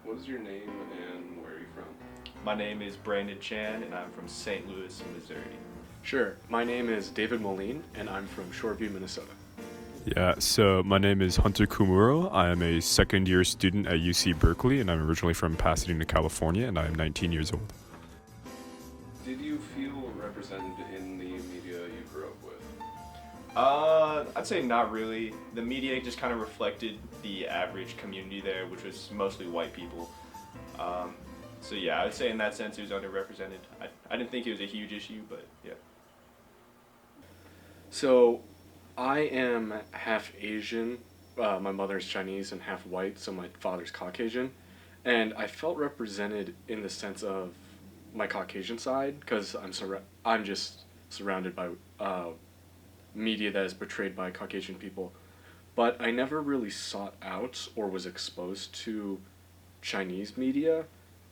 What is your name and where are you from? My name is Brandon Chan, and I'm from St. Louis, Missouri. Sure. My name is David Moline, and I'm from Shoreview, Minnesota. Yeah, so my name is Hunter Kumuro. I am a second year student at UC Berkeley, and I'm originally from Pasadena, California, and I am 19 years old. Did you feel represented in the media you grew up with? I'd say not really. The media just kind of reflected the average community there, which was mostly white people. So yeah, I would say in that sense it was underrepresented. I didn't think it was a huge issue, but yeah. So, I am half Asian. My mother's Chinese and half white, so my father's Caucasian. And I felt represented in the sense of my Caucasian side, because I'm just surrounded by media that is portrayed by Caucasian people. But I never really sought out or was exposed to Chinese media.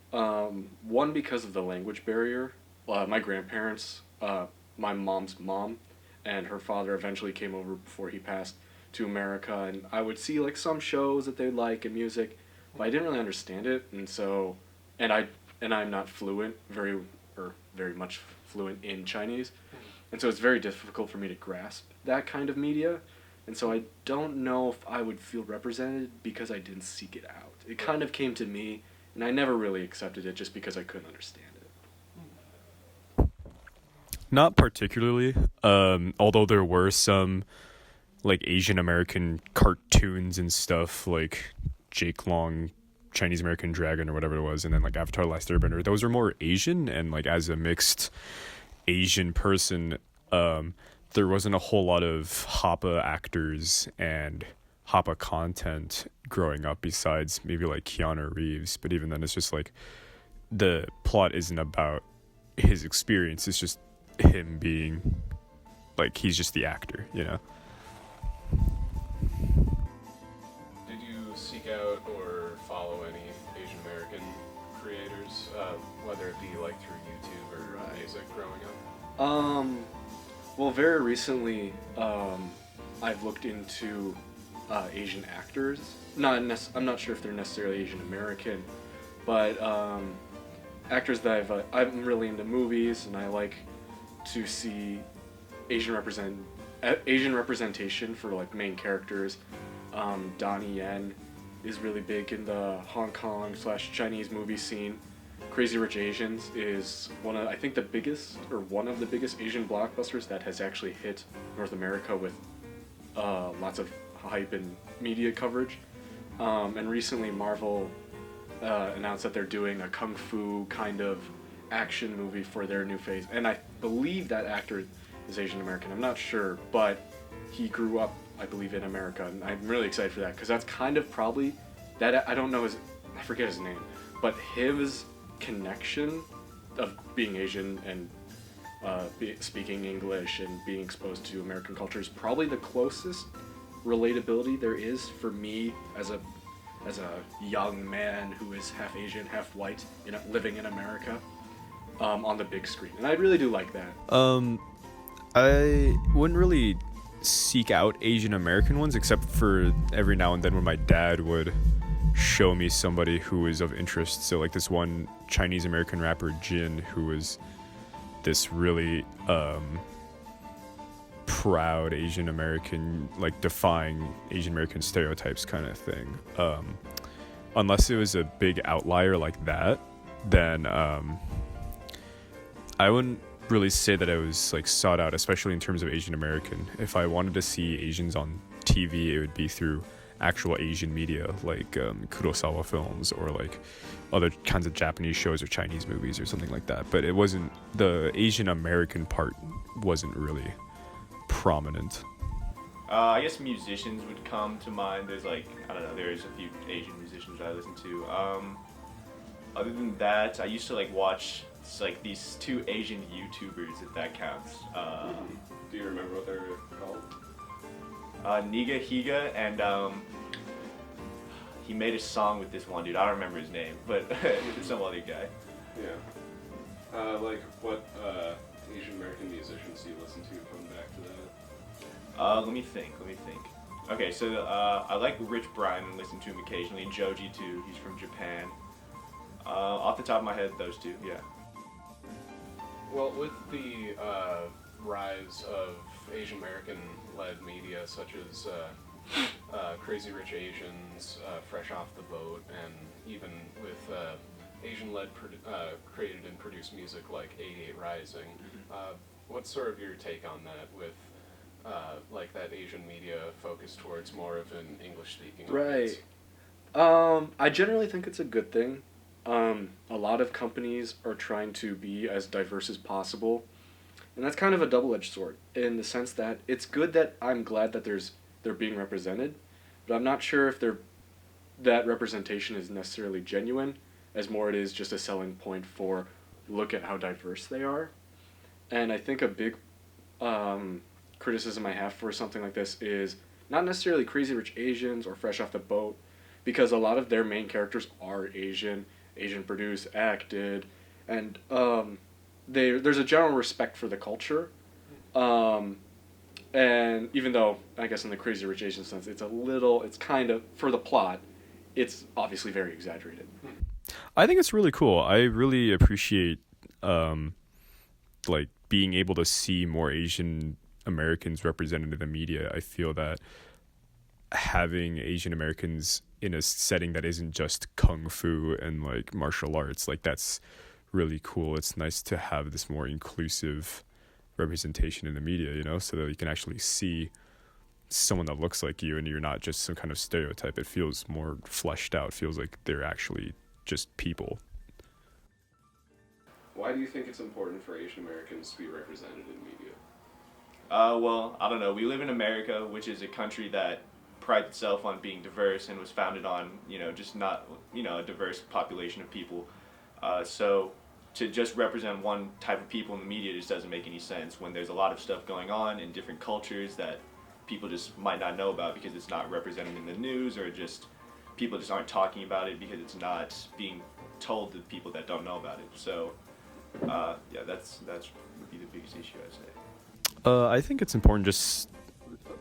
One, because of the language barrier. My grandparents, my mom's mom, and her father eventually came over before he passed to America, and I would see like some shows that they like and music, but I didn't really understand it, and so, and I'm not fluent, very much fluent in Chinese, and so it's very difficult for me to grasp that kind of media, and so I don't know if I would feel represented because I didn't seek it out. It kind of came to me, and I never really accepted it just because I couldn't understand it. Not particularly, although there were some like Asian American cartoons and stuff like Jake Long, Chinese American Dragon or whatever it was, and then like Avatar: Last Airbender. Those were more Asian, and like as a mixed Asian person, there wasn't a whole lot of Hapa actors and Hapa content growing up besides maybe like Keanu Reeves. But even then, it's just like the plot isn't about his experience. It's just him being like he's just the actor, you know. Did you seek out or follow any Asian American creators, whether it be like through YouTube or music growing up? Well, very recently, I've looked into Asian actors. I'm not sure if they're necessarily Asian American, but actors that I'm really into movies, and I like to see Asian representation for like main characters. Donnie Yen is really big in the Hong Kong / Chinese movie scene. Crazy Rich Asians is one of the biggest Asian blockbusters that has actually hit North America with lots of hype and media coverage. And recently Marvel announced that they're doing a kung fu kind of action movie for their new phase, and I believe that actor is Asian American. I'm not sure, but he grew up, I believe, in America, and I'm really excited for that because that's kind of probably that I don't know I forget his name, but his connection of being Asian and speaking English and being exposed to American culture is probably the closest relatability there is for me as a young man who is half Asian, half white, living in America. On the big screen, and I really do like that. I wouldn't really seek out Asian American ones except for every now and then when my dad would show me somebody who was of interest. So like this one Chinese American rapper Jin, who was this really proud Asian American, like defying Asian American stereotypes kind of thing. Unless it was a big outlier like that, then I wouldn't really say that I was like sought out, especially in terms of Asian American. If I wanted to see Asians on TV, it would be through actual Asian media, like Kurosawa films or like other kinds of Japanese shows or Chinese movies or something like that. But it wasn't, the Asian American part wasn't really prominent. I guess musicians would come to mind. There's like, I don't know, there's a few Asian musicians that I listen to. Other than that, I used to like watch like these two Asian YouTubers, if that counts. Do you remember what they're called? Niga Higa, and he made a song with this one dude. I don't remember his name, but some other guy. Yeah. Like what Asian American musicians do you listen to? Coming back to that. Let me think. Okay, so I like Rich Brian and listen to him occasionally. Joji too. He's from Japan. Off the top of my head, those two, yeah. Well, with the rise of Asian American-led media, such as Crazy Rich Asians, Fresh Off the Boat, and even with Asian-led created and produced music like 88 Rising, what's sort of your take on that with like that Asian media focused towards more of an English-speaking audience? Right. I generally think it's a good thing. A lot of companies are trying to be as diverse as possible, and that's kind of a double-edged sword in the sense that it's good that I'm glad that they're being represented, but I'm not sure if that representation is necessarily genuine, as more it is just a selling point for look at how diverse they are. And I think a big criticism I have for something like this is not necessarily Crazy Rich Asians or Fresh Off the Boat, because a lot of their main characters are Asian produced, acted, and there's a general respect for the culture. And even though, I guess in the Crazy Rich Asian sense, it's kind of, for the plot, it's obviously very exaggerated. I think it's really cool. I really appreciate like being able to see more Asian Americans represented in the media. I feel that having Asian Americans in a setting that isn't just kung fu and like martial arts, like that's really cool. It's nice to have this more inclusive representation in the media, you know, so that you can actually see someone that looks like you and you're not just some kind of stereotype. It feels more fleshed out. It feels like they're actually just people. Why do you think it's important for Asian Americans to be represented in media? Well, I don't know. We live in America, which is a country that prides itself on being diverse and was founded on, just not, a diverse population of people. So to just represent one type of people in the media just doesn't make any sense when there's a lot of stuff going on in different cultures that people just might not know about because it's not represented in the news, or just people just aren't talking about it because it's not being told to people that don't know about it. So yeah, that's would be the biggest issue, I'd say. I think it's important just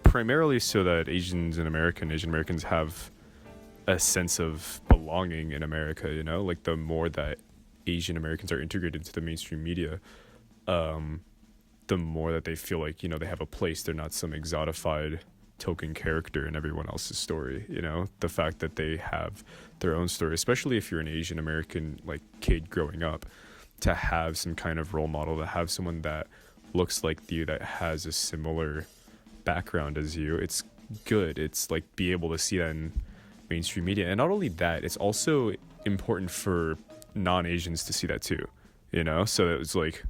primarily so that Asian Americans have a sense of belonging in America, like the more that Asian Americans are integrated into the mainstream media, the more that they feel like, they have a place. They're not some exotified token character in everyone else's story, the fact that they have their own story, especially if you're an Asian American like kid growing up, to have some kind of role model, to have someone that looks like you, that has a similar background as you. It's good. It's like be able to see that in mainstream media. And not only that, it's also important for non-Asians to see that too, so it's like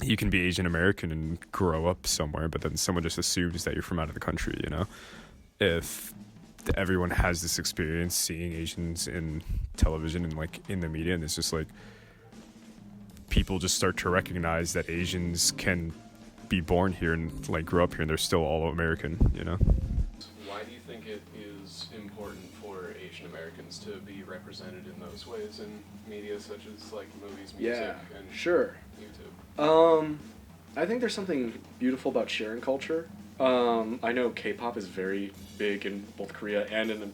you can be Asian American and grow up somewhere, but then someone just assumes that you're from out of the country. If everyone has this experience seeing Asians in television and like in the media, and it's just like people just start to recognize that Asians can be born here and like grow up here and they're still all American. Why do you think it is important for Asian Americans to be represented in those ways in media, such as like movies, music, and sure. YouTube? I think there's something beautiful about sharing culture. I know K-pop is very big in both Korea and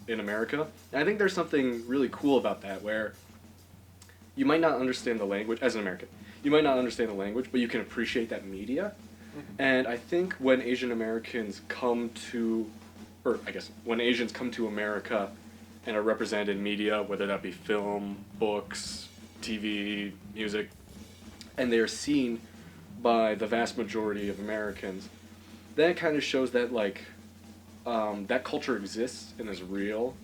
in America. And I think there's something really cool about that, where you might not understand the language as an American. You might not understand the language, but you can appreciate that media. And I think when Asian Americans when Asians come to America and are represented in media, whether that be film, books, TV, music, and they're seen by the vast majority of Americans, then it kind of shows that that culture exists and is real,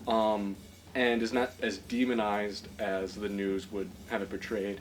and is not as demonized as the news would have it portrayed.